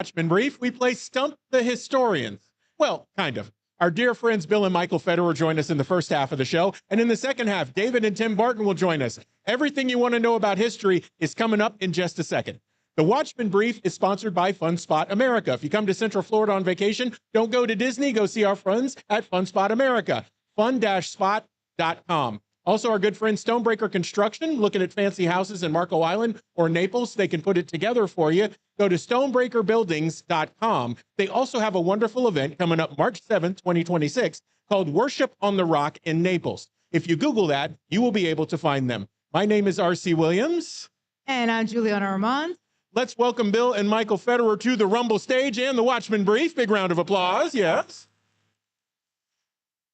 Watchmen Brief, we play Stump the Historians. Well, kind of. Our dear friends Bill and Michael Federer join us in the first half of the show. And in the second half, David and Tim Barton will join us. Everything you want to know about history is coming up in just a second. The Watchmen Brief is sponsored by Fun Spot America. If you come to Central Florida on vacation, don't go to Disney. Go see our friends at Fun Spot America. Fun-spot.com. Also, our good friend Stonebreaker Construction, looking at fancy houses in Marco Island or Naples. They can put it together for you. Go to stonebreakerbuildings.com. They also have a wonderful event coming up March 7th, 2026, called Worship on the Rock in Naples. If you Google that, you will be able to find them. My name is R.C. Williams. And I'm Juliana Armand. Let's welcome Bill and Michael Federer to the Rumble stage and the Watchmen Brief. Big round of applause, yes.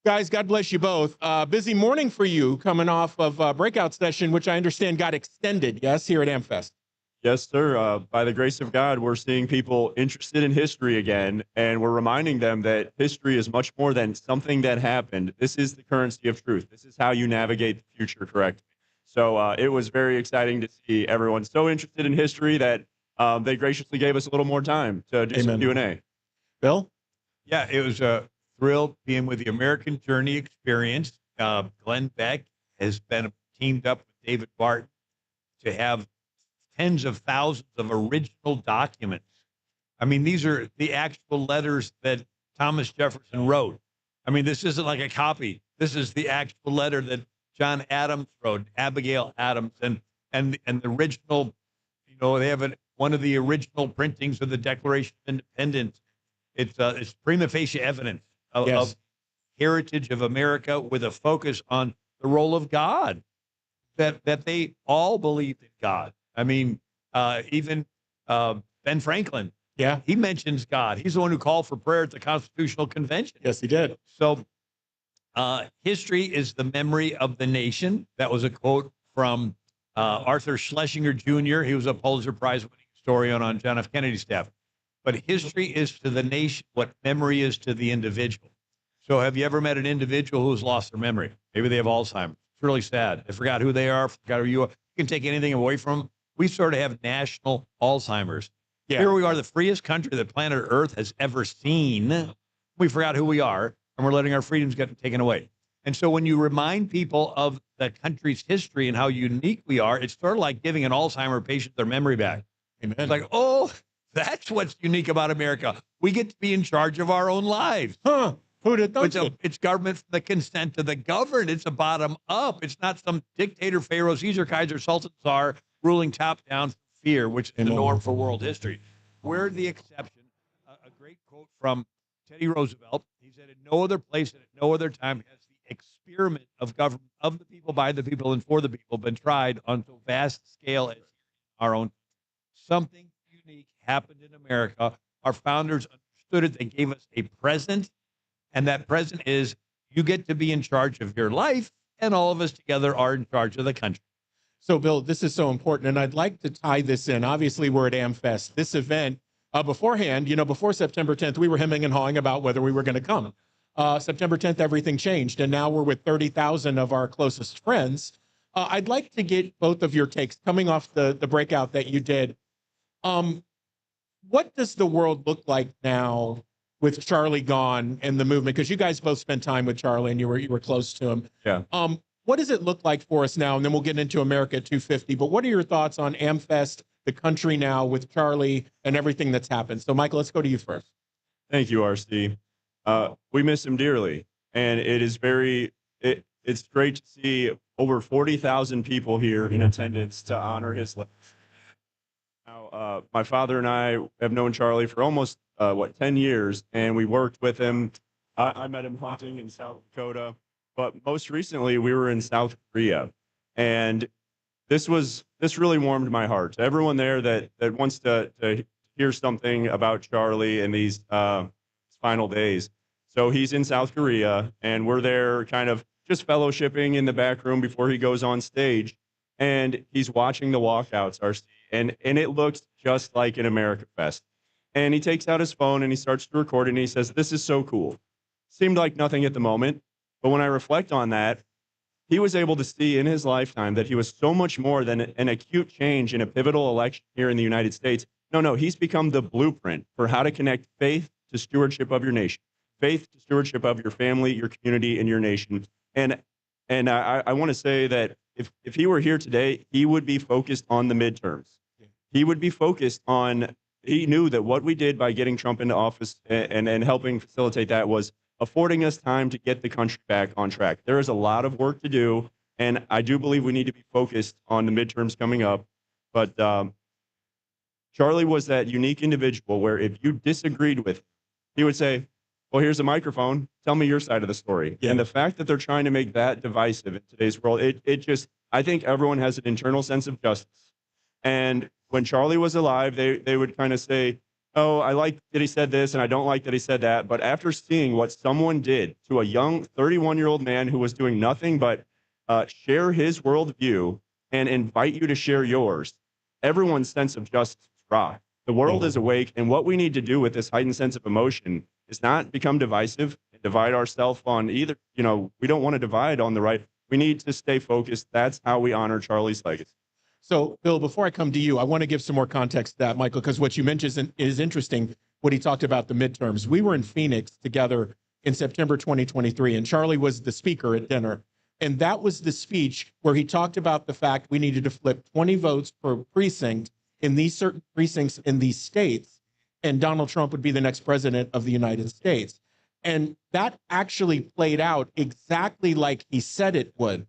Guys, God bless you both. Busy morning for you coming off of a breakout session, which I understand got extended, yes, here at AmFest. Yes, sir. By the grace of God, we're seeing people interested in history again, and we're reminding them that history is much more than something that happened. This is the currency of truth. This is how you navigate the future correctly. So it was very exciting to see everyone so interested in history that they graciously gave us a little more time to do some Q&A. Bill? Yeah, it was a thrill being with the American Journey Experience. Glenn Beck has been teamed up with David Barton to have tens of thousands of original documents. I mean, these are the actual letters that Thomas Jefferson wrote. I mean, this isn't like a copy. This is the actual letter that John Adams wrote, Abigail Adams, and the original, you know, they have one of the original printings of the Declaration of Independence. It's prima facie evidence of heritage of America with a focus on the role of God, that they all believed in God. I mean, even Ben Franklin, he mentions God. He's the one who called for prayer at the Constitutional Convention. Yes, he did. So history is the memory of the nation. That was a quote from Arthur Schlesinger Jr. He was a Pulitzer Prize-winning historian on John F. Kennedy's staff. But history is to the nation what memory is to the individual. So have you ever met an individual who's lost their memory? Maybe they have Alzheimer's. It's really sad. They forgot who they are, forgot who you are. You can take anything away from them. We sort of have national Alzheimer's. Yeah. Here we are, the freest country that planet Earth has ever seen. We forgot who we are, and we're letting our freedoms get taken away. And so when you remind people of the country's history and how unique we are, it's sort of like giving an Alzheimer patient their memory back. Amen. It's like, oh, that's what's unique about America. We get to be in charge of our own lives. Huh. It's government from the consent of the governed. It's a bottom up. It's not some dictator, Pharaoh, Caesar, Kaiser, Sultan, Tsar ruling top down from fear, which is the norm for world history. We're the exception. A great quote from Teddy Roosevelt. He said, "In no other place and at no other time has the experiment of government of the people, by the people, and for the people been tried on so vast a scale as our own. Something unique happened in America. Our founders understood it. They gave us a present. And that present is you get to be in charge of your life, and all of us together are in charge of the country." So, Bill, this is so important, and I'd like to tie this in. Obviously, we're at AmFest. This event, beforehand, you know, before September 10th, we were hemming and hawing about whether we were going to come. September 10th, everything changed, and now we're with 30,000 of our closest friends. I'd like to get both of your takes coming off the breakout that you did. What does the world look like now with Charlie gone and the movement? Because you guys both spent time with Charlie and you were close to him. Yeah. What does it look like for us now? And then we'll get into America 250. But what are your thoughts on AmFest, the country now with Charlie and everything that's happened? So, Michael, let's go to you first. Thank you, RC. We miss him dearly, and it's great to see over 40,000 people here in attendance to honor his life. Now, my father and I have known Charlie for almost 10 years, and we worked with him. I met him hunting in South Dakota, but most recently we were in South Korea, and this really warmed my heart. To everyone there that wants to hear something about Charlie in these final days. So he's in South Korea, and we're there kind of just fellowshipping in the back room before he goes on stage, and he's watching the walkouts, and it looks just like an America Fest. And he takes out his phone and he starts to record it, and he says, "This is so cool." Seemed like nothing at the moment, but when I reflect on that, he was able to see in his lifetime that he was so much more than an acute change in a pivotal election here in the United States, No, he's become the blueprint for how to connect faith to stewardship of your nation, faith to stewardship of your family, your community, and your nation. And I want to say that if he were here today, he would be focused on the midterms. He would be focused on, he knew that what we did by getting Trump into office and helping facilitate that was affording us time to get the country back on track. There is a lot of work to do, and I do believe we need to be focused on the midterms coming up. But Charlie was that unique individual where if you disagreed with him, he would say, well, here's a microphone. Tell me your side of the story. Yeah. And the fact that they're trying to make that divisive in today's world, it just, I think everyone has an internal sense of justice. And when Charlie was alive, they would kind of say, oh, I like that he said this and I don't like that he said that. But after seeing what someone did to a young 31-year-old man who was doing nothing but share his worldview and invite you to share yours, everyone's sense of justice is rocked. The world is awake, and what we need to do with this heightened sense of emotion is not become divisive and divide ourselves on either. You know, we don't want to divide on the right. We need to stay focused. That's how we honor Charlie's legacy. So, Bill, before I come to you, I want to give some more context to that, Michael, because what you mentioned is interesting, what he talked about the midterms. We were in Phoenix together in September 2023, and Charlie was the speaker at dinner. And that was the speech where he talked about the fact we needed to flip 20 votes per precinct in these certain precincts in these states, and Donald Trump would be the next president of the United States. And that actually played out exactly like he said it would.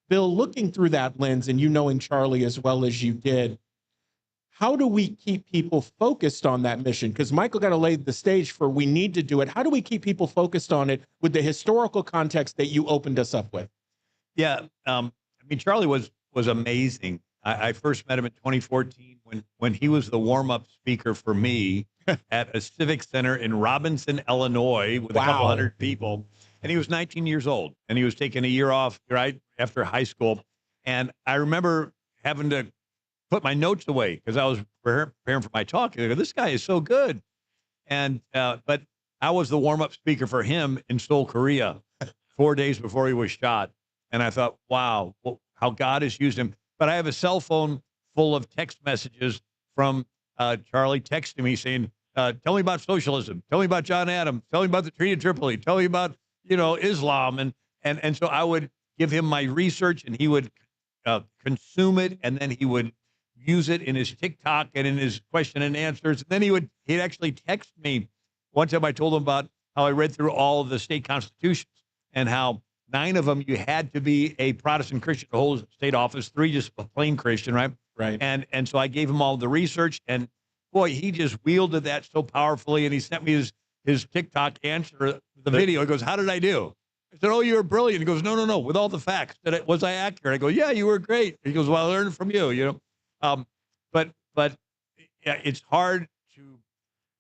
Bill, looking through that lens and you knowing Charlie as well as you did, how do we keep people focused on that mission? Because Michael got to lay the stage for we need to do it. How do we keep people focused on it with the historical context that you opened us up with? Yeah, I mean, Charlie was amazing. I first met him in 2014 when he was the warm-up speaker for me at a civic center in Robinson, Illinois, with a couple hundred people. And he was 19 years old, and he was taking a year off right after high school. And I remember having to put my notes away because I was preparing for my talk. I go, this guy is so good. And but I was the warm-up speaker for him in Seoul, Korea, 4 days before he was shot. And I thought, wow, how God has used him. But I have a cell phone full of text messages from Charlie texting me saying, tell me about socialism. Tell me about John Adams. Tell me about the Treaty of Tripoli. Tell me about, Islam. And so I would give him my research, and he would consume it, and then he would use it in his TikTok and in his question and answers. And then he'd actually text me. One time I told him about how I read through all of the state constitutions and how 9 of them, you had to be a Protestant Christian to hold state office, 3 just a plain Christian, right? Right. And so I gave him all the research, and boy, he just wielded that so powerfully. And he sent me his TikTok answer, the video. He goes, how did I do? I said, oh, you were brilliant. He goes, no, with all the facts. Was I accurate? I go, yeah, you were great. He goes, well, I learned from you, But yeah, it's hard to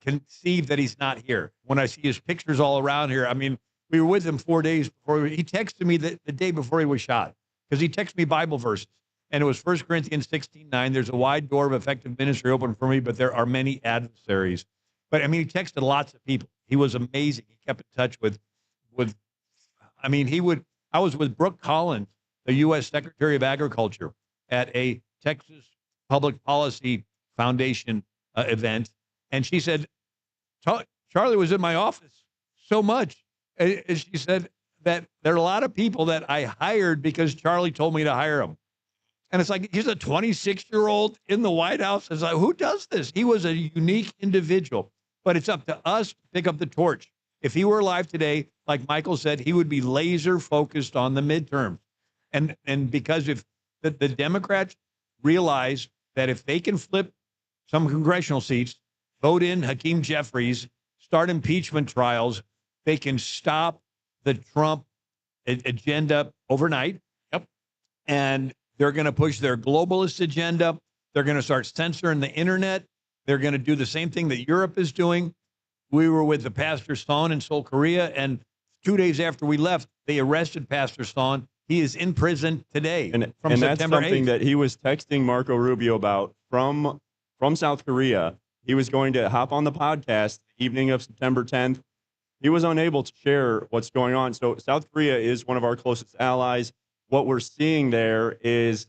conceive that he's not here. When I see his pictures all around here, I mean, we were with him 4 days before. He texted me the day before he was shot, because he texted me Bible verses. And it was 1 Corinthians 16:9. There's a wide door of effective ministry open for me, but there are many adversaries. But I mean, he texted lots of people. He was amazing. He kept in touch with I mean, I was with Brooke Collins, the U.S. Secretary of Agriculture, at a Texas Public Policy Foundation event. And she said, Charlie was in my office so much. And she said that there are a lot of people that I hired because Charlie told me to hire him. And it's like, he's a 26-year-old in the White House. It's like, who does this? He was a unique individual. But it's up to us to pick up the torch. If he were alive today, like Michael said, he would be laser focused on the midterms. And because if the Democrats realize that if they can flip some congressional seats, vote in Hakeem Jeffries, start impeachment trials, they can stop the Trump agenda overnight. Yep. And they're going to push their globalist agenda. They're going to start censoring the internet. They're going to do the same thing that Europe is doing. We were with the Pastor Son in Seoul, Korea, and 2 days after we left, they arrested Pastor Son. He is in prison today. And that's something 8th. that he was texting Marco Rubio about from South Korea. He was going to hop on the podcast the evening of September 10th. He was unable to share what's going on. So South Korea is one of our closest allies. What we're seeing there is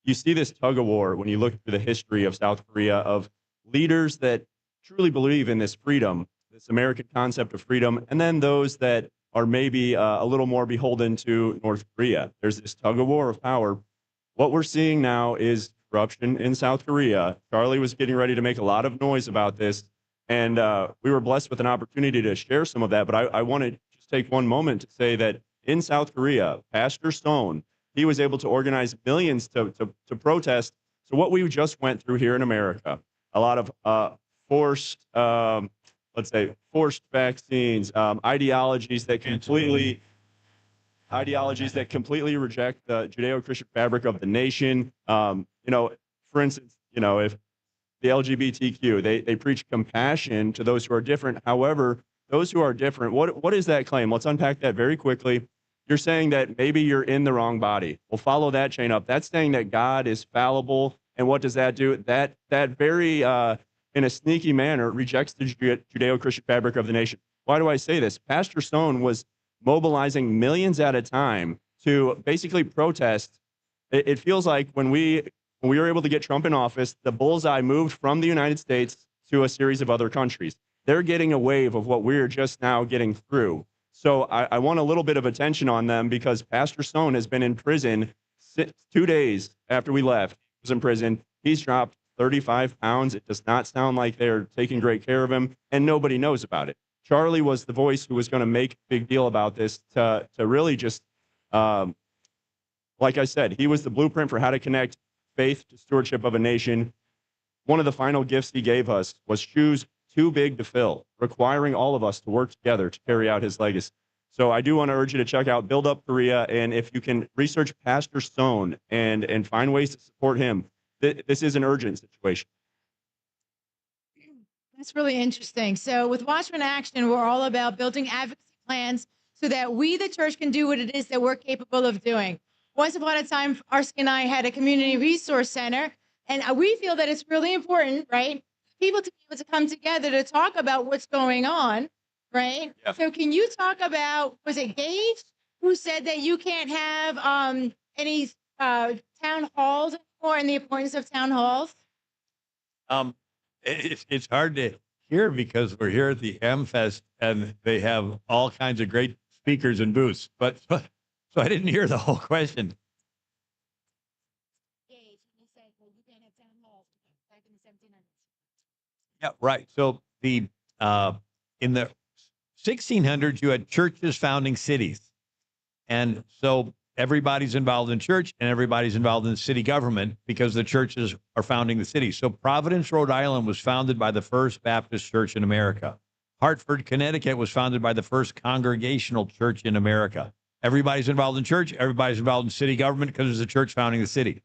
you see this tug of war when you look through the history of South Korea of leaders that truly believe in this freedom, this American concept of freedom, and then those that are maybe a little more beholden to North Korea. There's this tug of war of power. What we're seeing now is corruption in South Korea. Charlie was getting ready to make a lot of noise about this, and we were blessed with an opportunity to share some of that. But I want to just take one moment to say that in South Korea, Pastor Stone, he was able to organize millions to protest. So what we just went through here in America, a lot of forced, let's say, forced vaccines, ideologies that completely reject the Judeo-Christian fabric of the nation. For instance, if the LGBTQ, they preach compassion to those who are different. However, those who are different, what is that claim? Let's unpack that very quickly. You're saying that maybe you're in the wrong body. We'll follow that chain up. That's saying that God is fallible. And what does that do? That very, in a sneaky manner, rejects the Judeo-Christian fabric of the nation. Why do I say this? Pastor Stone was mobilizing millions at a time to basically protest. It feels like when we were able to get Trump in office, the bullseye moved from the United States to a series of other countries. They're getting a wave of what we're just now getting through. So I want a little bit of attention on them because Pastor Stone has been in prison 2 days after we left. He was in prison. He's dropped 35 pounds. It does not sound like they're taking great care of him, and nobody knows about it. Charlie was the voice who was going to make a big deal about this to really just, like I said, he was the blueprint for how to connect faith to stewardship of a nation. One of the final gifts he gave us was shoes too big to fill, requiring all of us to work together to carry out his legacy. So I do want to urge you to check out Build Up Korea, and if you can research Pastor Stone and find ways to support him, this is an urgent situation. That's really interesting. So with Watchmen Action, we're all about building advocacy plans so that we, the church, can do what it is that we're capable of doing. Once upon a time, Arsky and I had a community resource center, and we feel that it's really important, right? People to be able to come together to talk about what's going on, right? Yeah. So can you talk about, was it Gage who said that you can't have any town halls anymore and the importance of town halls? It's hard to hear because we're here at the AmFest and they have all kinds of great speakers and booths, but so I didn't hear the whole question. Gage, he said, well, you can't have town halls back in the 1700s. Yeah, right. So the in the 1600s, you had churches founding cities, and so everybody's involved in church and everybody's involved in city government because the churches are founding the city. So Providence, Rhode Island was founded by the First Baptist Church in America. Hartford, Connecticut was founded by the First Congregational Church in America. Everybody's involved in church. Everybody's involved in city government because there's a church founding the city.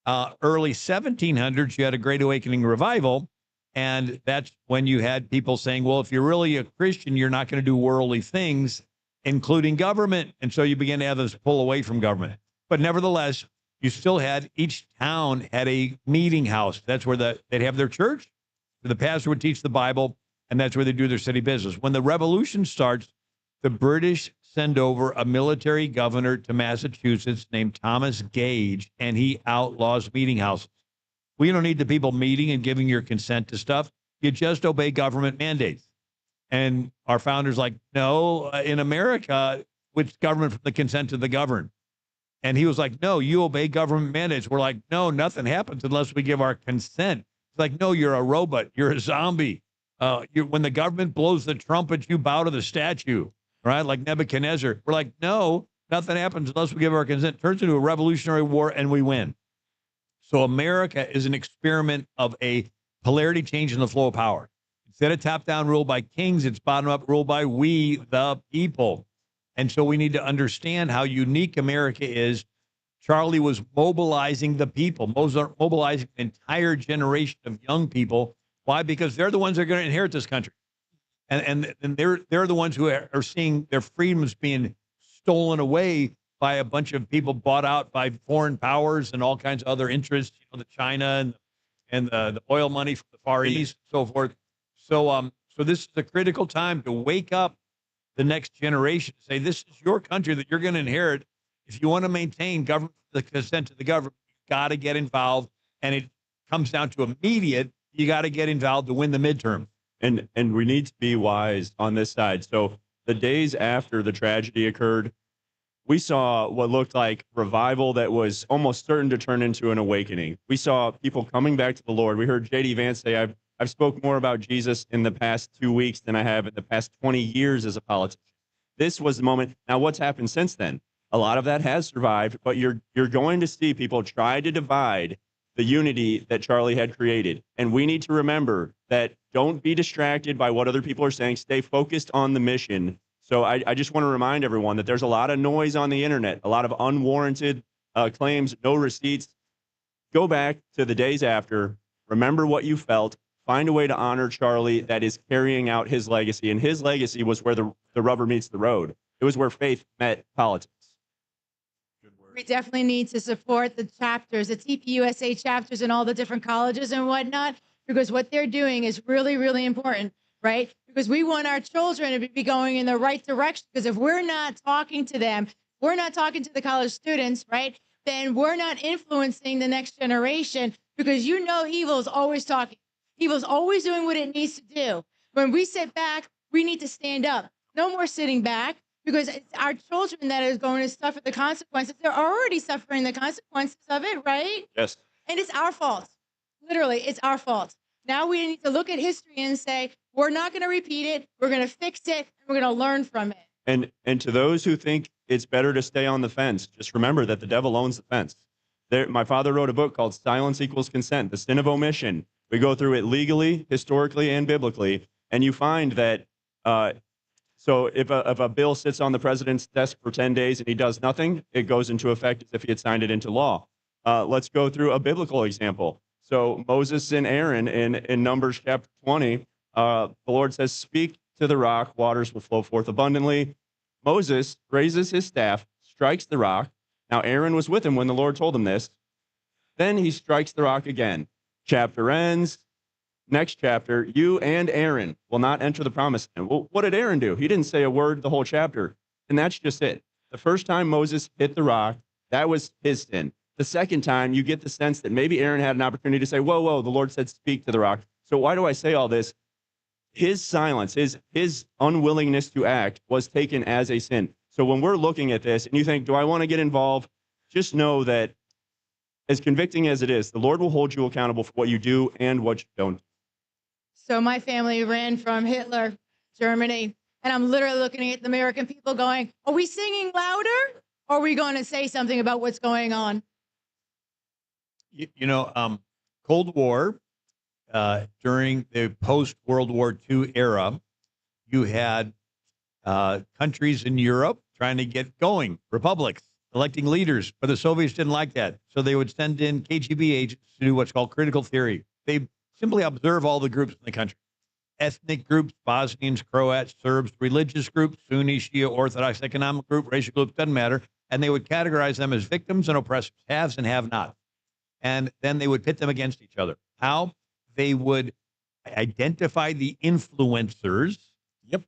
Early 1700s, you had a Great Awakening revival. And that's when you had people saying, well, if you're really a Christian, you're not going to do worldly things, including government. And so you began to have this pull away from government. But nevertheless, you still had, each town had a meeting house. That's where they'd have their church, where the pastor would teach the Bible, and that's where they do their city business. When the revolution starts, the British send over a military governor to Massachusetts named Thomas Gage, and he outlaws meeting houses. We don't need the people meeting and giving your consent to stuff. You just obey government mandates. And our founders like, no, in America, it's government from the consent of the governed. And he was like, no, you obey government mandates. We're like, no, nothing happens unless we give our consent. It's like, no, you're a robot. You're a zombie. When the government blows the trumpet, you bow to the statue, right? Like Nebuchadnezzar. We're like, no, nothing happens unless we give our consent. It turns into a revolutionary war and we win. So America is an experiment of a polarity change in the flow of power. Instead of top-down rule by kings, it's bottom-up rule by we, the people. And so we need to understand how unique America is. Charlie was mobilizing the people, mobilizing an entire generation of young people. Why? Because they're the ones that are going to inherit this country. And they're the ones who are seeing their freedoms being stolen away by a bunch of people bought out by foreign powers and all kinds of other interests, the China and the oil money from the Far East, so forth. So this is a critical time to wake up the next generation, say, this is your country that you're going to inherit. If you want to maintain government, the consent of the government, you've got to get involved. And it comes down to immediate. you got to get involved to win the midterm. And we need to be wise on this side. So the days after the tragedy occurred, we saw what looked like revival that was almost certain to turn into an awakening. We saw people coming back to the Lord. We heard J.D. Vance say, I've spoke more about Jesus in the past 2 weeks than I have in the past 20 years as a politician. This was the moment. Now, what's happened since then? A lot of that has survived, but you're going to see people try to divide the unity that Charlie had created. And we need to remember that don't be distracted by what other people are saying. Stay focused on the mission. So I just want to remind everyone that there's a lot of noise on the internet, a lot of unwarranted claims, no receipts. Go back to the days after, remember what you felt, find a way to honor Charlie that is carrying out his legacy. And his legacy was where the rubber meets the road. It was where faith met politics. We definitely need to support the chapters, the TPUSA chapters in all the different colleges and whatnot, because what they're doing is really, really important, right? Because we want our children to be going in the right direction. Because if we're not talking to them, we're not talking to the college students, right? Then we're not influencing the next generation, because you know evil's always talking. Evil's always doing what it needs to do. When we sit back, we need to stand up. No more sitting back. Because it's our children that is going to suffer the consequences. They're already suffering the consequences of it, right? Yes. And it's our fault. Literally, it's our fault. Now we need to look at history and say, we're not going to repeat it. We're going to fix it. And we're going to learn from it. And to those who think it's better to stay on the fence, just remember that the devil owns the fence. My father wrote a book called Silence Equals Consent, The Sin of Omission. We go through it legally, historically, and biblically. And you find that so if a bill sits on the president's desk for 10 days and he does nothing, it goes into effect as if he had signed it into law. Let's go through a biblical example. So Moses and Aaron in Numbers chapter 20, the Lord says, speak to the rock, waters will flow forth abundantly. Moses raises his staff, strikes the rock. Now Aaron was with him when the Lord told him this. Then he strikes the rock again. Chapter ends. Next chapter, you and Aaron will not enter the promised land. Well, what did Aaron do? He didn't say a word the whole chapter. And that's just it. The first time Moses hit the rock, that was his sin. The second time, you get the sense that maybe Aaron had an opportunity to say, whoa, the Lord said, speak to the rock. So why do I say all this? His silence, his unwillingness to act was taken as a sin. So when we're looking at this and you think, do I want to get involved? Just know that as convicting as it is, the Lord will hold you accountable for what you do and what you don't. So my family ran from Hitler, Germany, and I'm literally looking at the American people going, are we singing louder? Or are we going to say something about what's going on? Cold War, during the post-World War II era, you had countries in Europe trying to get going, republics, electing leaders, but the Soviets didn't like that. So they would send in KGB agents to do what's called critical theory. They simply observe all the groups in the country. Ethnic groups, Bosnians, Croats, Serbs, religious groups, Sunni, Shia, Orthodox, economic group, racial groups, doesn't matter. And they would categorize them as victims and oppressors, haves and have-nots. And then they would pit them against each other. How? They would identify the influencers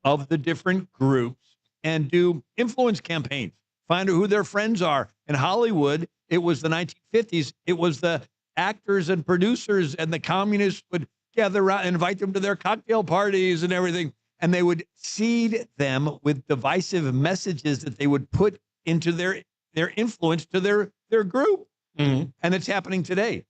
of the different groups and do influence campaigns, find out who their friends are. In Hollywood, it was the 1950s. It was the actors and producers, and the communists would gather around and invite them to their cocktail parties and everything. And they would seed them with divisive messages that they would put into their influence to their group. Mm-hmm. And it's happening today,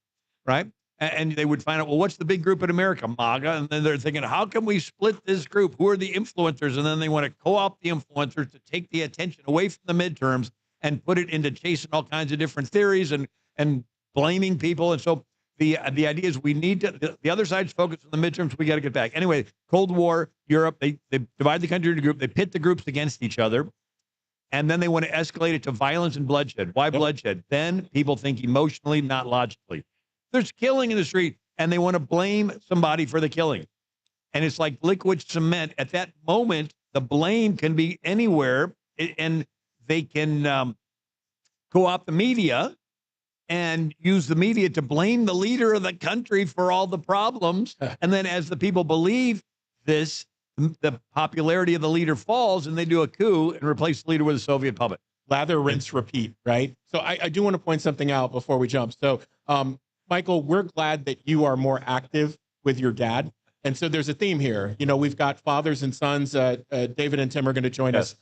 right? And they would find out, well, what's the big group in America? MAGA. And then they're thinking, how can we split this group? Who are the influencers? And then they want to co-opt the influencers to take the attention away from the midterms and put it into chasing all kinds of different theories and blaming people. And so the idea is we need to, the other side's focused on the midterms. We got to get back. Anyway, Cold War, Europe, they divide the country into groups. They pit the groups against each other. And then they want to escalate it to violence and bloodshed. Why bloodshed? Then people think emotionally, not logically. There's killing in the street, and they want to blame somebody for the killing. And it's like liquid cement. At that moment, the blame can be anywhere, and they can co-opt the media and use the media to blame the leader of the country for all the problems. And then as the people believe this, the popularity of the leader falls, and they do a coup and replace the leader with a Soviet puppet. Lather, rinse, repeat, right? So I do want to point something out before we jump. So, Michael, we're glad that you are more active with your dad. And so there's a theme here. You know, we've got fathers and sons. David and Tim are going to join us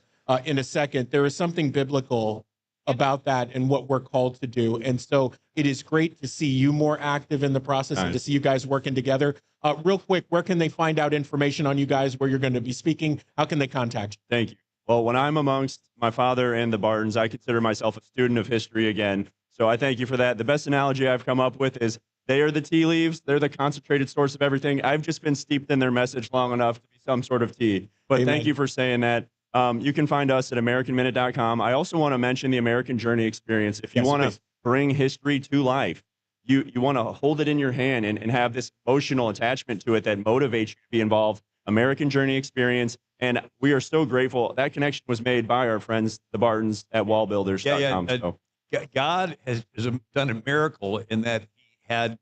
in a second. There is something biblical about that and what we're called to do. And so it is great to see you more active in the process and to see you guys working together. Real quick, where can they find out information on you guys, where you're going to be speaking? How can they contact you? Thank you. Well, when I'm amongst my father and the Bartons, I consider myself a student of history again. So I thank you for that. The best analogy I've come up with is they are the tea leaves. They're the concentrated source of everything. I've just been steeped in their message long enough to be some sort of tea. But Amen. Thank you for saying that. You can find us at AmericanMinute.com. I also want to mention the American Journey experience. If you want to bring history to life, you want to hold it in your hand and have this emotional attachment to it that motivates you to be involved. American Journey experience. And we are so grateful. That connection was made by our friends, the Bartons at wallbuilders.com. God has done a miracle in that he had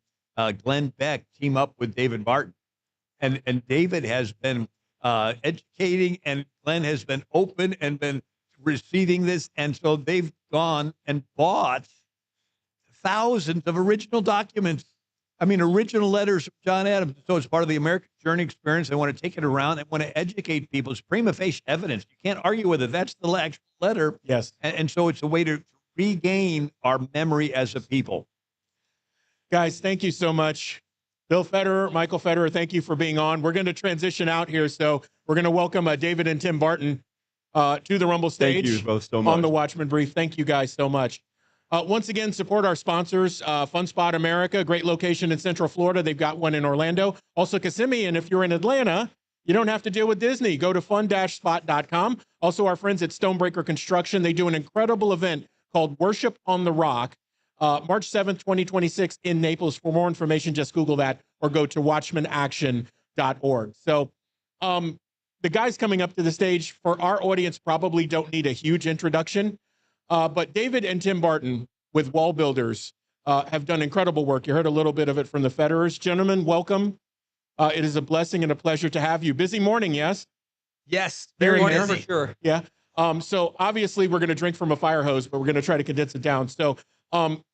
Glenn Beck team up with David Barton. And David has been educating, and Glenn has been open and been receiving this. And so they've gone and bought thousands of original documents. I mean, original letters from John Adams. So it's part of the American Journey experience. They want to take it around and want to educate people. It's prima facie evidence. You can't argue with it. That's the actual letter. Yes. And so it's a way to regain our memory as a people. Guys, thank you so much. Bill Federer, Michael Federer, thank you for being on. We're going to transition out here. So we're going to welcome David and Tim Barton to the Rumble stage. Thank you both so much. On the Watchmen Brief. Thank you guys so much. Once again, support our sponsors, Fun Spot America, great location in Central Florida. They've got one in Orlando. Also Kissimmee, and if you're in Atlanta, you don't have to deal with Disney. Go to fun-spot.com. Also our friends at Stonebreaker Construction. They do an incredible event called Worship on the Rock, March 7th, 2026 in Naples. For more information, just Google that or go to watchmenaction.org. So the guys coming up to the stage for our audience probably don't need a huge introduction. But David and Tim Barton with Wall Builders have done incredible work. You heard a little bit of it from the Federers. Gentlemen, welcome. It is a blessing and a pleasure to have you. Busy morning, yes? Yes, very Hearing for sure. Yeah. So obviously we're going to drink from a fire hose, but we're going to try to condense it down. So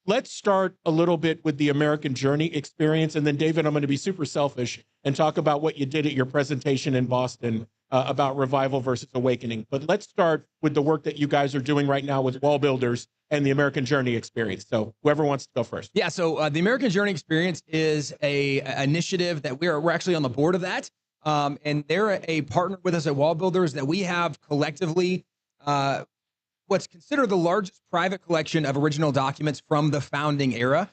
let's start a little bit with the American Journey experience. And then David, I'm going to be super selfish and talk about what you did at your presentation in Boston about revival versus awakening. But let's start with the work that you guys are doing right now with Wall Builders and the American Journey experience. So whoever wants to go first. Yeah, so the American Journey experience is a initiative that we're actually on the board of that. And they're a partner with us at Wall Builders that we have collectively what's considered the largest private collection of original documents from the founding era,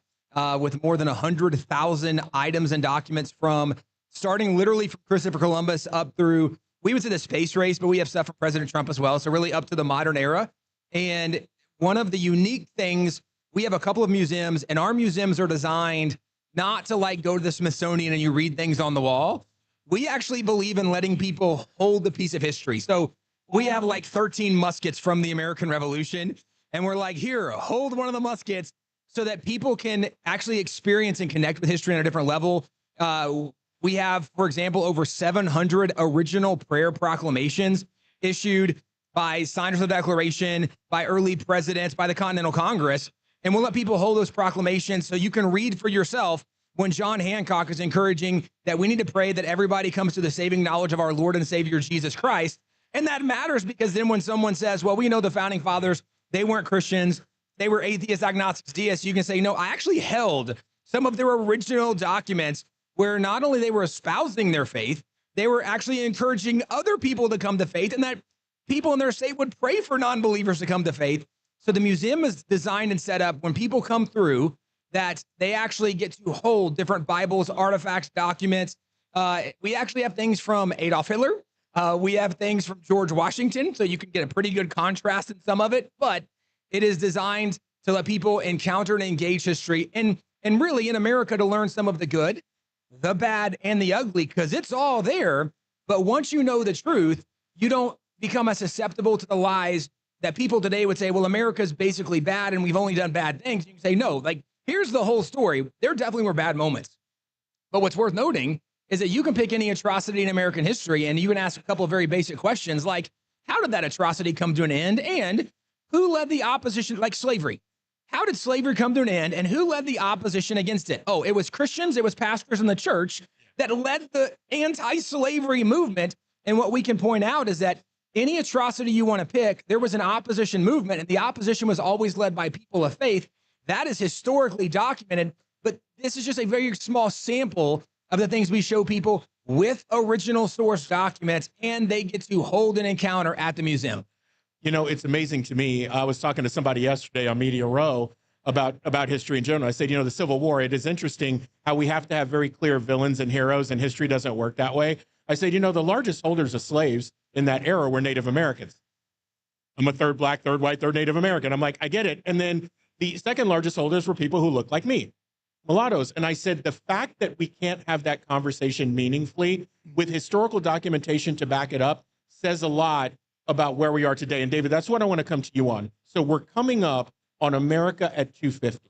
with more than 100,000 items and documents from starting literally from Christopher Columbus up through, we would say the space race, but we have stuff from President Trump as well. So really up to the modern era. And one of the unique things, we have a couple of museums, and our museums are designed not to like go to the Smithsonian and you read things on the wall. We actually believe in letting people hold the piece of history. So we have like 13 muskets from the American Revolution, and we're like, here, hold one of the muskets so that people can actually experience and connect with history on a different level. We have, for example, over 700 original prayer proclamations issued by signers of the Declaration, by early presidents, by the Continental Congress. And we'll let people hold those proclamations so you can read for yourself when John Hancock is encouraging that we need to pray that everybody comes to the saving knowledge of our Lord and Savior, Jesus Christ. And that matters because then when someone says, well, we know the founding fathers, they weren't Christians, they were atheists, agnostics, deists, you can say, no, I actually held some of their original documents where not only they were espousing their faith, they were actually encouraging other people to come to faith, and that people in their state would pray for non-believers to come to faith. So the museum is designed and set up when people come through that they actually get to hold different Bibles, artifacts, documents. We actually have things from Adolf Hitler. We have things from George Washington, so you can get a pretty good contrast in some of it, but it is designed to let people encounter and engage history and really in America to learn some of the good, the bad, and the ugly, because it's all there. But once you know the truth, you don't become as susceptible to the lies that people today would say, well, America's basically bad and we've only done bad things. You can say, no, like, here's the whole story. There definitely were bad moments. But what's worth noting is that you can pick any atrocity in American history and you can ask a couple of very basic questions like, how did that atrocity come to an end? And who led the opposition, like slavery? How did slavery come to an end and who led the opposition against it? Oh, it was Christians, it was pastors in the church. that led the anti-slavery movement. And what we can point out is that any atrocity you want to pick, there was an opposition movement, and the opposition was always led by people of faith. That is historically documented, but this is just a very small sample of the things we show people with original source documents, and they get to hold an encounter at the museum. You know, it's amazing to me. I was talking to somebody yesterday on Media Row about history in general. I said, you know, the Civil War, it is interesting how we have to have very clear villains and heroes, and history doesn't work that way. I said, you know, the largest holders of slaves in that era were Native Americans. I'm a third black, third white, third Native American. I'm like, I get it. And then the second largest holders were people who looked like me, mulattoes. And I said, the fact that we can't have that conversation meaningfully with historical documentation to back it up says a lot about where we are today. And David, that's what I want to come to you on. So we're coming up on America at 250.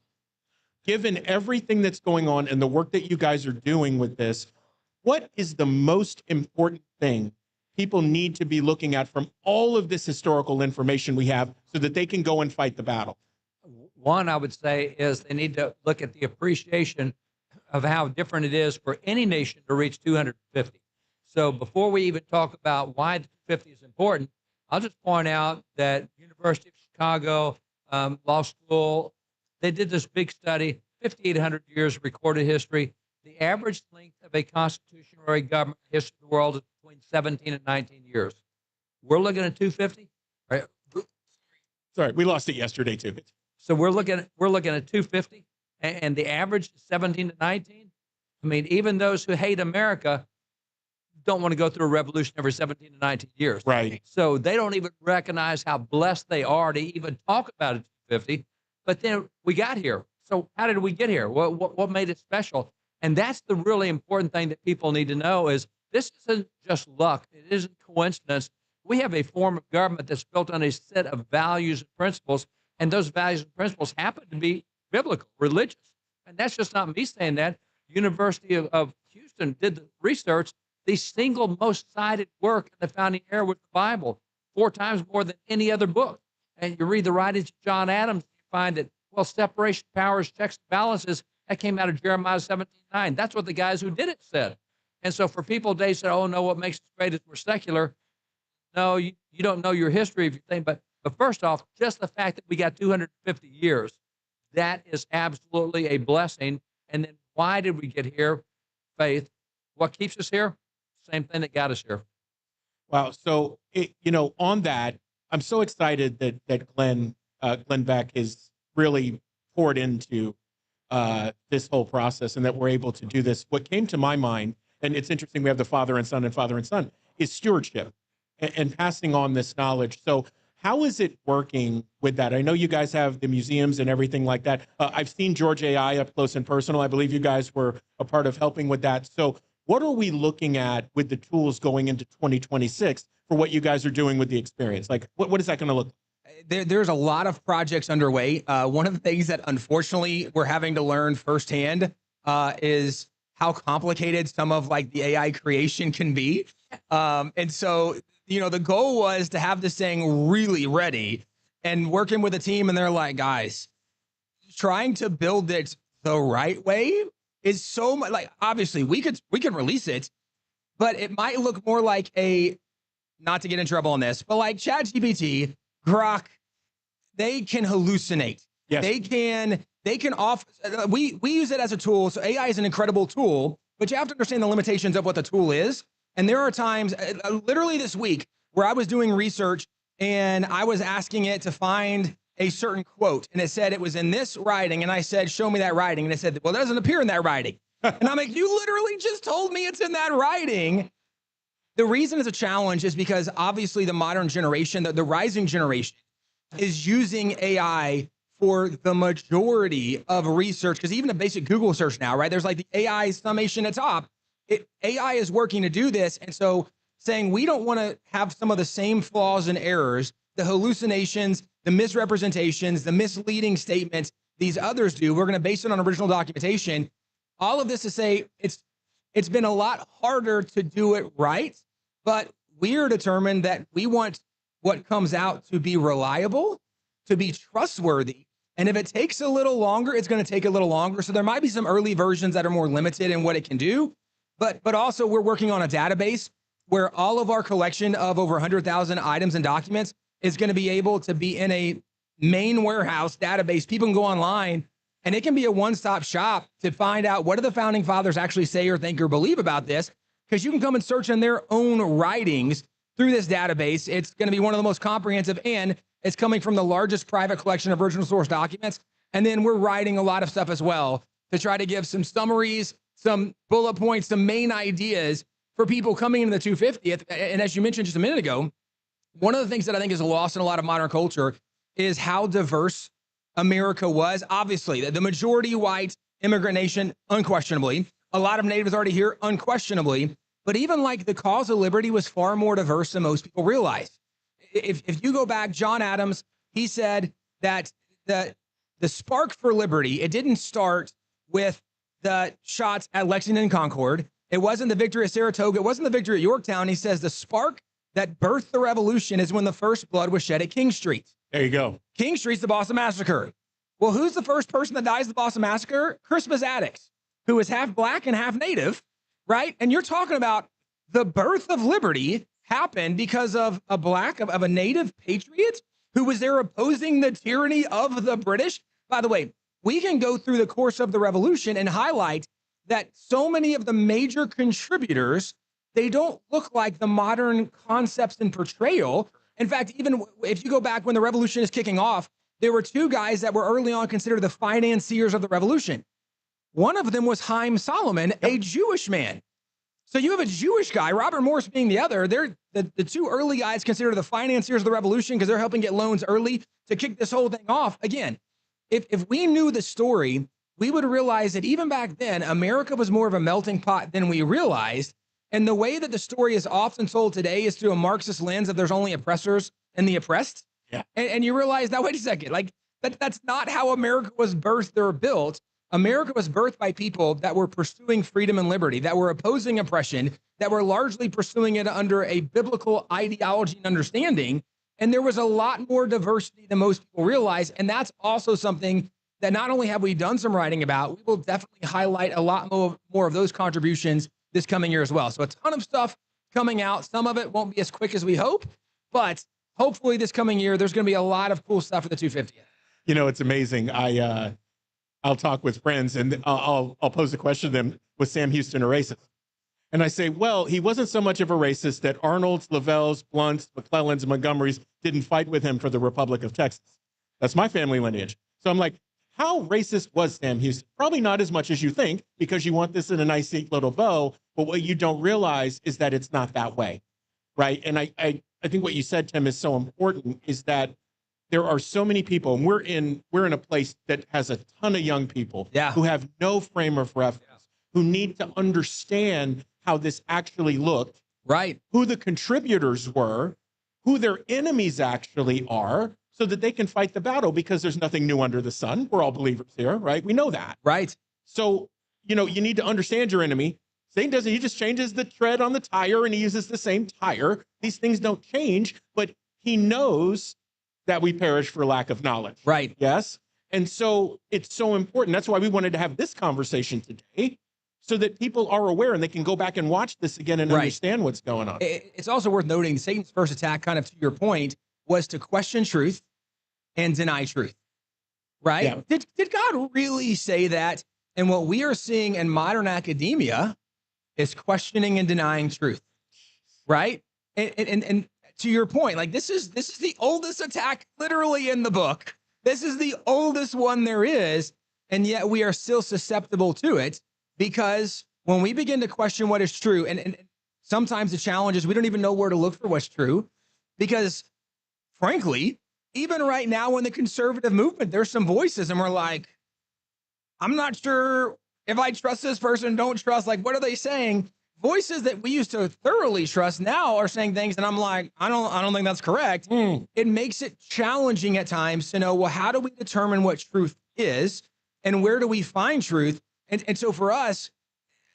Given everything that's going on and the work that you guys are doing with this, what is the most important thing people need to be looking at from all of this historical information we have so that they can go and fight the battle? One, I would say, is they need to look at the appreciation of how different it is for any nation to reach 250. So before we even talk about why the 250 is important, I'll just point out that University of Chicago Law School, they did this big study, 5,800 years of recorded history. The average length of a constitution or a government in the history of the world is between 17 and 19 years. We're looking at 250, right? Sorry, we lost it yesterday too. So we're looking at 250, and the average is 17 to 19. I mean, even those who hate America don't want to go through a revolution every 17 to 19 years. Right. So they don't even recognize how blessed they are to even talk about it 250. But then we got here. So how did we get here? What made it special? And that's the really important thing that people need to know is this isn't just luck. It isn't coincidence. We have a form of government that's built on a set of values and principles, and those values and principles happen to be biblical, religious. And that's just not me saying that. University of Houston did the research. The single most cited work in the founding era was the Bible, 4 times more than any other book. And you read the writings of John Adams, you find that, well, separation of powers, checks and balances, that came out of Jeremiah 17:9. That's what the guys who did it said. And so for people, they say, oh, no, what makes us great is we're secular. No, you don't know your history if you think, but first off, just the fact that we got 250 years, that is absolutely a blessing. And then why did we get here? Faith. What keeps us here? Same thing that got us here. Wow. So, on that, I'm so excited that Glenn Beck has really poured into this whole process and that we're able to do this. What came to my mind, and it's interesting, we have the father and son, is stewardship and passing on this knowledge. So how is it working with that? I know you guys have the museums and everything like that. I've seen George AI up close and personal. I believe you guys were a part of helping with that. So what are we looking at with the tools going into 2026 for what you guys are doing with the experience? Like, what is that going to look like? There's a lot of projects underway. One of the things that unfortunately we're having to learn firsthand is how complicated some of like the AI creation can be. And so, the goal was to have this thing really ready and working with a team. And they're like, guys, trying to build it the right way is so much like, obviously we can release it, but it might look more like not to get in trouble on this, but like ChatGPT, Grok, they can hallucinate. Yes. They can we use it as a tool. So AI is an incredible tool, but you have to understand the limitations of what the tool is. And there are times, literally this week, where I was doing research and I was asking it to find a certain quote, and it said it was in this writing, and I said, show me that writing, and it said, well, it doesn't appear in that writing. And I'm like, you literally just told me it's in that writing. The reason it's a challenge is because obviously the modern generation, the rising generation, is using AI for the majority of research, because even a basic Google search now, right? There's like the AI summation at top. AI is working to do this. And so saying we don't want to have some of the same flaws and errors, the hallucinations, the misrepresentations, the misleading statements these others do. We're going to base it on original documentation. All of this to say it's been a lot harder to do it right, but we're determined that we want what comes out to be reliable, to be trustworthy. And if it takes a little longer, it's going to take a little longer. So there might be some early versions that are more limited in what it can do. but also we're working on a database where all of our collection of over 100,000 items and documents is going to be able to be in a main warehouse database. People can go online and it can be a one-stop shop to find out what do the founding fathers actually say or think or believe about this, because you can come and search in their own writings through this database. It's going to be one of the most comprehensive, and it's coming from the largest private collection of original source documents. And then we're writing a lot of stuff as well to try to give some summaries, some bullet points, some main ideas for people coming into the 250th. And as you mentioned just a minute ago, one of the things that I think is lost in a lot of modern culture is how diverse America was. Obviously, the majority white immigrant nation, unquestionably. A lot of natives already here, unquestionably. But even like the cause of liberty was far more diverse than most people realize. If you go back, John Adams, he said that the spark for liberty, it didn't start with the shots at Lexington and Concord. It wasn't the victory at Saratoga. It wasn't the victory at Yorktown. He says the spark that birthed the revolution is when the first blood was shed at King Street. There you go. King Street's the Boston Massacre. Well, who's the first person that dies in the Boston Massacre? Crispus Attucks, who is half black and half native, right? And you're talking about the birth of liberty happened because of a native patriot who was there opposing the tyranny of the British. By the way, we can go through the course of the revolution and highlight that so many of the major contributors, they don't look like the modern concepts and portrayal. In fact, even if you go back when the revolution is kicking off, there were two guys that were early on considered the financiers of the revolution. One of them was Haim Solomon, a Jewish man. So you have a Jewish guy, Robert Morris being the other. They're the two early guys considered the financiers of the revolution because they're helping get loans early to kick this whole thing off. Again, if we knew the story, we would realize that even back then, America was more of a melting pot than we realized. And the way that the story is often told today is through a Marxist lens of there's only oppressors and the oppressed. Yeah. And you realize, now, wait a second, like that's not how America was birthed or built. America was birthed by people that were pursuing freedom and liberty, that were opposing oppression, that were largely pursuing it under a biblical ideology and understanding. And there was a lot more diversity than most people realize. And that's also something that not only have we done some writing about, we will definitely highlight a lot more of those contributions this coming year as well. So a ton of stuff coming out. Some of it won't be as quick as we hope, but hopefully this coming year, there's going to be a lot of cool stuff for the 250th. You know, it's amazing. I'll talk with friends and I'll pose a question to them, was Sam Houston a racist? And I say, well, he wasn't so much of a racist that Arnold's, Lavelle's, Blunt's, McClellan's, and Montgomery's didn't fight with him for the Republic of Texas. That's my family lineage. So I'm like, how racist was Sam Houston? Probably not as much as you think, because you want this in a nice, neat little bow. But what you don't realize is that it's not that way, right? And I think what you said, Tim, is so important, is that there are so many people, and we're in a place that has a ton of young people who have no frame of reference, who need to understand how this actually looked, right? Who the contributors were, who their enemies actually are, so that they can fight the battle, because there's nothing new under the sun. We're all believers here, right? We know that. Right. So, you need to understand your enemy. Satan doesn't, he just changes the tread on the tire and he uses the same tire. These things don't change, but he knows that we perish for lack of knowledge. Right. Yes. And so it's so important. That's why we wanted to have this conversation today, so that people are aware and they can go back and watch this again and understand what's going on. It's also worth noting Satan's first attack, kind of to your point, was to question truth and deny truth, right? Yeah. Did God really say that? And what we are seeing in modern academia is questioning and denying truth, right? And to your point, like this is the oldest attack literally in the book. This is the oldest one there is, and yet we are still susceptible to it, because when we begin to question what is true, and sometimes the challenge is we don't even know where to look for what's true, because frankly, even right now in the conservative movement, there's some voices and we're like, I'm not sure if I trust this person, don't trust, like, what are they saying? Voices that we used to thoroughly trust now are saying things, and I'm like, I don't think that's correct. It makes it challenging at times to know, well, how do we determine what truth is and where do we find truth? And so for us,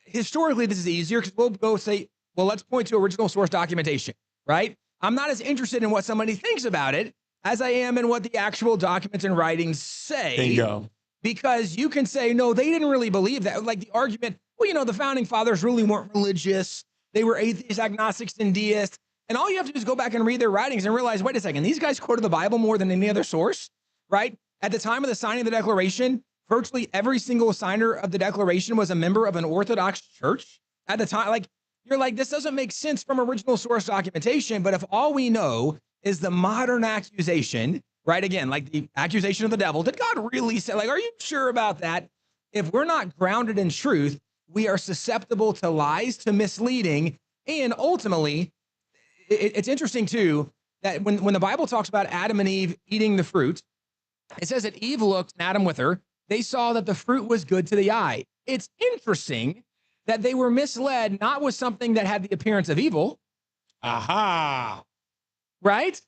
historically, this is easier because we'll go say, well, let's point to original source documentation, right? I'm not as interested in what somebody thinks about it as I am in what the actual documents and writings say. Bingo. Because you can say, no, they didn't really believe that. Like the argument, well, you know, the founding fathers really weren't religious. They were atheists, agnostics, and deists. And all you have to do is go back and read their writings and realize, wait a second, these guys quoted the Bible more than any other source, right? At the time of the signing of the Declaration, virtually every single signer of the Declaration was a member of an Orthodox church. At the time, like, you're like, this doesn't make sense from original source documentation. But if all we know is the modern accusation, right? Again, like the accusation of the devil, did God really say, like, are you sure about that? If we're not grounded in truth, we are susceptible to lies, to misleading, and ultimately, it's interesting too that when the Bible talks about Adam and Eve eating the fruit, it says that Eve looked and Adam with her. They saw that the fruit was good to the eye. It's interesting that they were misled, not with something that had the appearance of evil. Aha. Right?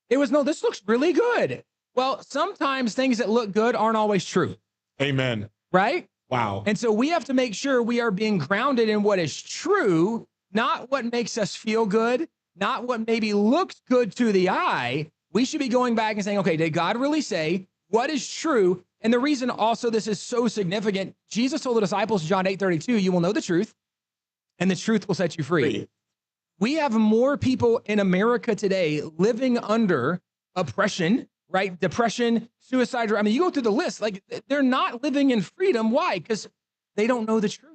It was, no, this looks really good. Well, sometimes things that look good aren't always true. Amen. Right? Wow. And so we have to make sure we are being grounded in what is true, not what makes us feel good, not what maybe looks good to the eye. We should be going back and saying, okay, did God really say what is true? And the reason also this is so significant, Jesus told the disciples in John 8:32, you will know the truth, and the truth will set you free. We have more people in America today living under oppression, right? Depression, suicide. I mean, you go through the list, like they're not living in freedom. Why? Because they don't know the truth.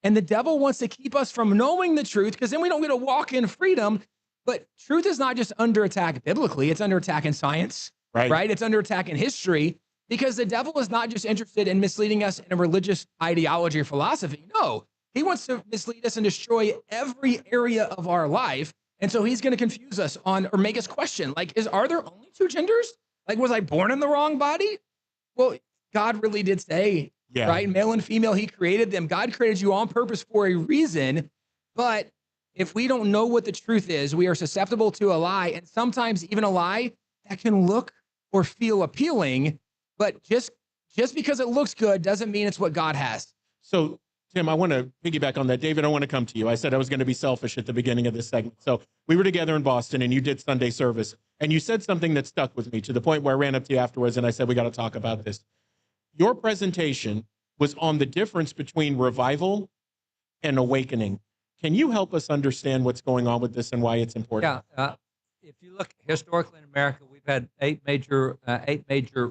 And the devil wants to keep us from knowing the truth because then we don't get to walk in freedom. But truth is not just under attack biblically. It's under attack in science, right? It's under attack in history because the devil is not just interested in misleading us in a religious ideology or philosophy. No, he wants to mislead us and destroy every area of our life. And so he's going to confuse us on or make us question, like, are there only two genders? Like, was I born in the wrong body? Well, God really did say, right? Male and female, he created them. God created you on purpose for a reason. But if we don't know what the truth is, we are susceptible to a lie. And sometimes even a lie that can look or feel appealing, but just because it looks good doesn't mean it's what God has. So, Tim, I want to piggyback on that. David, I want to come to you. I said I was going to be selfish at the beginning of this segment. So we were together in Boston and you did Sunday service and you said something that stuck with me to the point where I ran up to you afterwards and I said, we got to talk about this. Your presentation was on the difference between revival and awakening. Can you help us understand what's going on with this and why it's important? Yeah. If you look historically in America, we've had eight major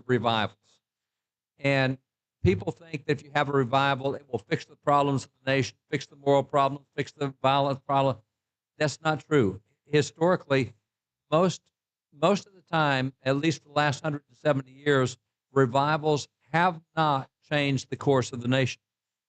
revivals. And people think that if you have a revival, it will fix the problems of the nation, fix the moral problems, fix the violence problem. That's not true. Historically, most of the time, at least for the last 170 years, revivals have not changed the course of the nation.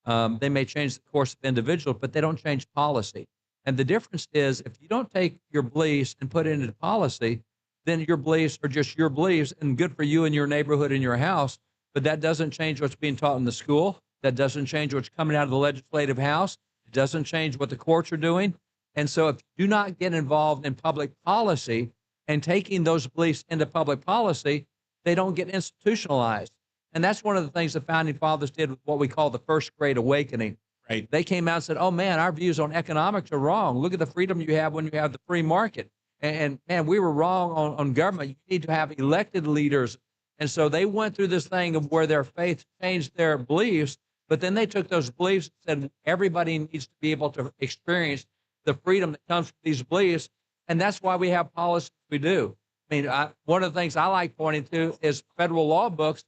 They may change the course of individuals, but they don't change policy. And the difference is if you don't take your beliefs and put it into policy, then your beliefs are just your beliefs and good for you and your neighborhood and your house. But that doesn't change what's being taught in the school. That doesn't change what's coming out of the legislative house. It doesn't change what the courts are doing. And so if you do not get involved in public policy and taking those beliefs into public policy, they don't get institutionalized. And that's one of the things the founding fathers did with what we call the First Great Awakening. Right. They came out and said, oh, man, our views on economics are wrong. Look at the freedom you have when you have the free market. And man, we were wrong on government. You need to have elected leaders. And so they went through this thing of where their faith changed their beliefs, but then they took those beliefs and said everybody needs to be able to experience the freedom that comes from these beliefs. And that's why we have policies we do. I mean, one of the things I like pointing to is federal law books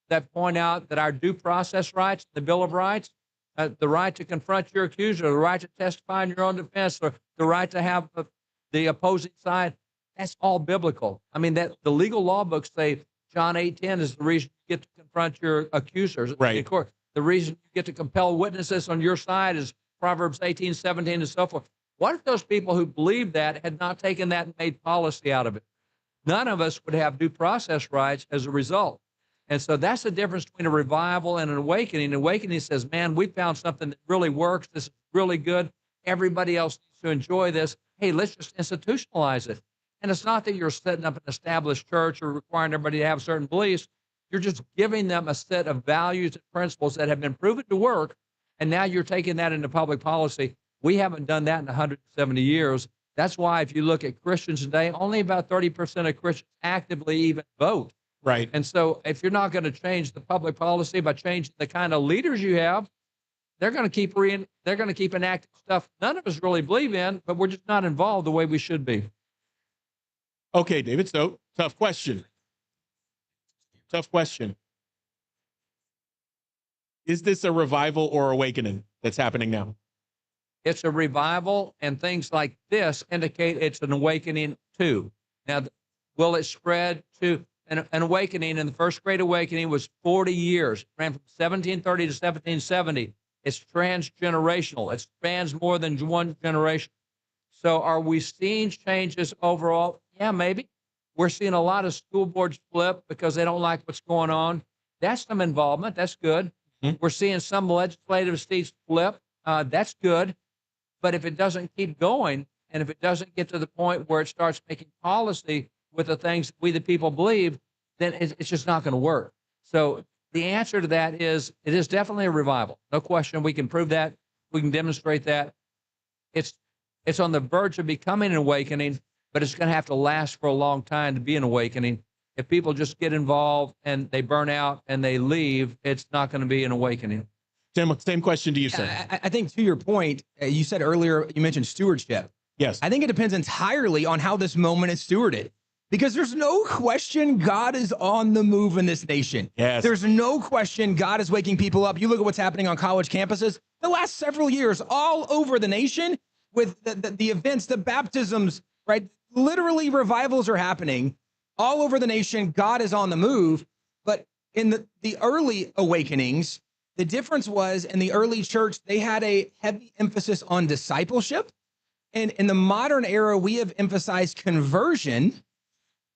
that point out that our due process rights, the Bill of Rights, the right to confront your accuser, the right to testify in your own defense, or the right to have the opposing side, that's all biblical. I mean, that the legal law books say John 8:10 is the reason you get to confront your accusers in court. The reason you get to compel witnesses on your side is Proverbs 18:17 and so forth. What if those people who believed that had not taken that and made policy out of it? None of us would have due process rights as a result. And so that's the difference between a revival and an awakening. An awakening says, man, we found something that really works. This is really good. Everybody else needs to enjoy this. Hey, let's just institutionalize it. And it's not that you're setting up an established church or requiring everybody to have certain beliefs. You're just giving them a set of values and principles that have been proven to work. And now you're taking that into public policy. We haven't done that in 170 years. That's why if you look at Christians today, only about 30% of Christians actively even vote. Right. And so if you're not going to change the public policy by changing the kind of leaders you have, they're going to keep enacting stuff none of us really believe in, but we're just not involved the way we should be. Okay, David. So tough question. Tough question. Is this a revival or awakening that's happening now? It's a revival, and things like this indicate it's an awakening too. Now, will it spread to an awakening? And the first Great Awakening was 40 years, ran from 1730 to 1770. It's transgenerational. It spans more than one generation. So are we seeing changes overall? Yeah, maybe. We're seeing a lot of school boards flip because they don't like what's going on. That's some involvement. That's good. Mm-hmm. We're seeing some legislative seats flip. That's good. But if it doesn't keep going, and if it doesn't get to the point where it starts making policy with the things we, the people, believe, then it's just not going to work. So the answer to that is it is definitely a revival. No question. We can prove that. We can demonstrate that. It's on the verge of becoming an awakening, but it's going to have to last for a long time to be an awakening. If people just get involved and they burn out and they leave, it's not going to be an awakening. Tim, same question to you, sir. I think to your point, you said earlier, you mentioned stewardship. Yes. I think it depends entirely on how this moment is stewarded, because there's no question God is on the move in this nation. Yes. There's no question God is waking people up. You look at what's happening on college campuses the last several years all over the nation with the events, the baptisms, right? Literally revivals are happening all over the nation. God is on the move. But in the early awakenings, the difference was in the early church, they had a heavy emphasis on discipleship. And in the modern era, we have emphasized conversion.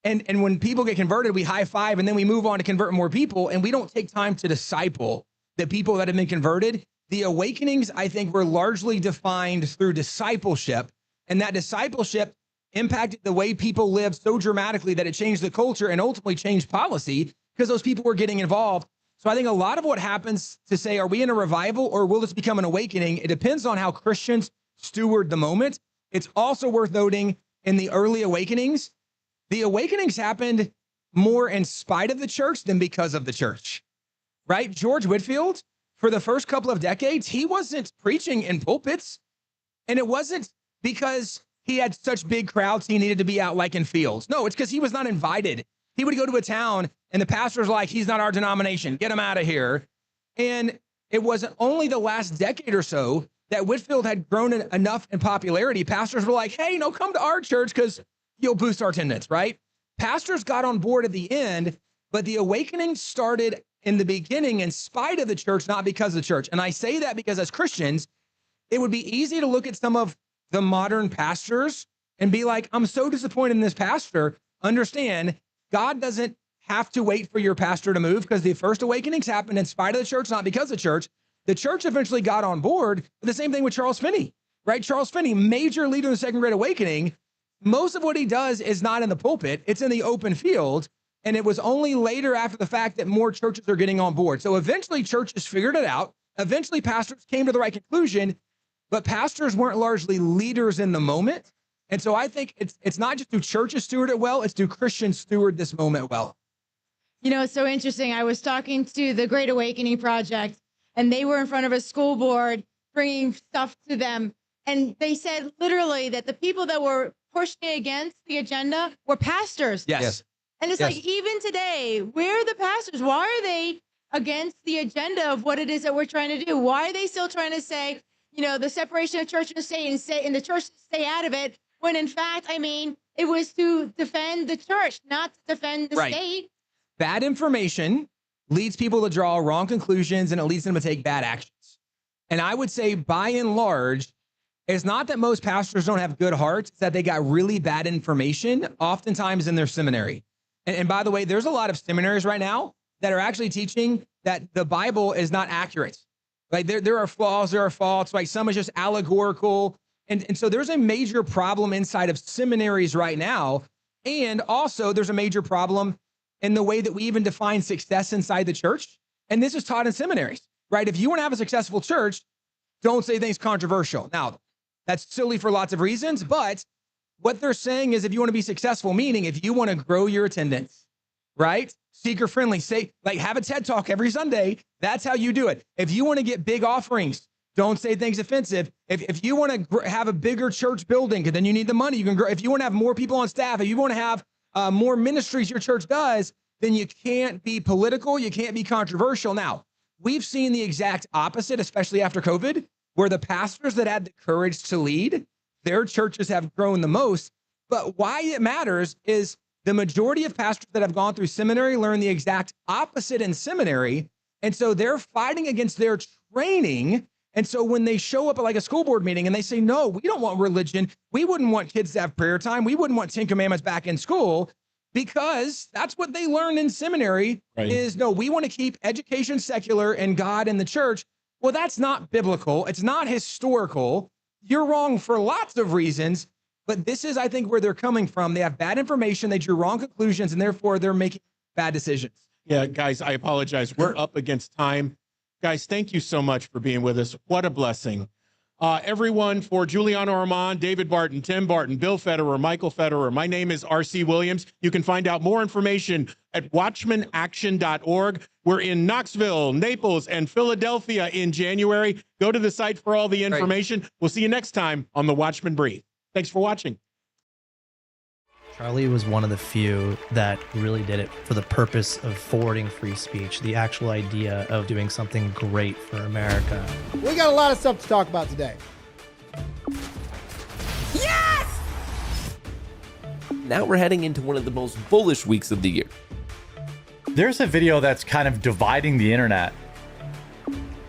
And when people get converted, we high five and then we move on to convert more people. And we don't take time to disciple the people that have been converted. The awakenings, I think, were largely defined through discipleship. And that discipleship impacted the way people lived so dramatically that it changed the culture and ultimately changed policy because those people were getting involved. So I think a lot of what happens to say, are we in a revival or will this become an awakening? It depends on how Christians steward the moment. It's also worth noting in the early awakenings, the awakenings happened more in spite of the church than because of the church, right? George Whitefield, for the first couple of decades, he wasn't preaching in pulpits. And it wasn't because he had such big crowds he needed to be out like in fields. No, it's because he was not invited. He would go to a town and the pastor's like, he's not our denomination, get him out of here. And it wasn't only the last decade or so that Whitefield had grown enough in popularity. Pastors were like, hey, no, come to our church because you'll boost our attendance, right? Pastors got on board at the end, but the awakening started in the beginning in spite of the church, not because of the church. And I say that because as Christians, it would be easy to look at some of the modern pastors and be like, I'm so disappointed in this pastor. Understand, God doesn't have to wait for your pastor to move because the first awakenings happened in spite of the church, not because of the church. The church eventually got on board. But the same thing with Charles Finney, right? Charles Finney, major leader in the Second Great Awakening. Most of what he does is not in the pulpit. It's in the open field. And it was only later after the fact that more churches are getting on board. So eventually churches figured it out. Eventually pastors came to the right conclusion, but pastors weren't largely leaders in the moment. And so I think it's not just do churches steward it well, it's do Christians steward this moment well. You know, it's so interesting. I was talking to the Great Awakening Project, and they were in front of a school board bringing stuff to them. And they said literally that the people that were pushing against the agenda were pastors. Yes. And it's like, even today, where are the pastors? Why are they against the agenda of what it is that we're trying to do? Why are they still trying to say, you know, the separation of church and state and the church stay out of it? When in fact, I mean, it was to defend the church, not to defend the state. Bad information leads people to draw wrong conclusions and it leads them to take bad actions. And I would say by and large, it's not that most pastors don't have good hearts, it's that they got really bad information, oftentimes in their seminary. And by the way, there's a lot of seminaries right now that are actually teaching that the Bible is not accurate. Like there are flaws, there are faults, like some is just allegorical. And so there's a major problem inside of seminaries right now. And also there's a major problem in the way that we even define success inside the church. And this is taught in seminaries, right? If you want to have a successful church, don't say things controversial. Now, that's silly for lots of reasons, but what they're saying is if you want to be successful, meaning if you want to grow your attendance, right? Seeker friendly, say, like have a TED talk every Sunday. That's how you do it. If you want to get big offerings, Don't say things offensive. If you want to have a bigger church building, then you need the money. You can grow. If you want to have more people on staff, if you want to have more ministries your church does, then you can't be political. You can't be controversial. Now, we've seen the exact opposite, especially after COVID, where the pastors that had the courage to lead, their churches have grown the most. But why it matters is the majority of pastors that have gone through seminary learn the exact opposite in seminary. And so they're fighting against their training. And so when they show up at like a school board meeting and they say, no, we don't want religion. We wouldn't want kids to have prayer time. We wouldn't want 10 commandments back in school, because that's what they learn in seminary is, no, we want to keep education secular and God in the church. Well, that's not biblical. It's not historical. You're wrong for lots of reasons, but this is, I think, where they're coming from. They have bad information. They drew wrong conclusions, and therefore they're making bad decisions. Yeah, guys, I apologize. We're up against time. Guys, thank you so much for being with us. What a blessing. Everyone, for Juliana Armand, David Barton, Tim Barton, Bill Federer, Michael Federer, my name is R.C. Williams. You can find out more information at watchmenaction.org. We're in Knoxville, Naples, and Philadelphia in January. Go to the site for all the information. We'll see you next time on the Watchmen Brief. Thanks for watching. Charlie was one of the few that really did it for the purpose of forwarding free speech, the actual idea of doing something great for America. We got a lot of stuff to talk about today. Yes! Now we're heading into one of the most bullish weeks of the year. There's a video that's kind of dividing the internet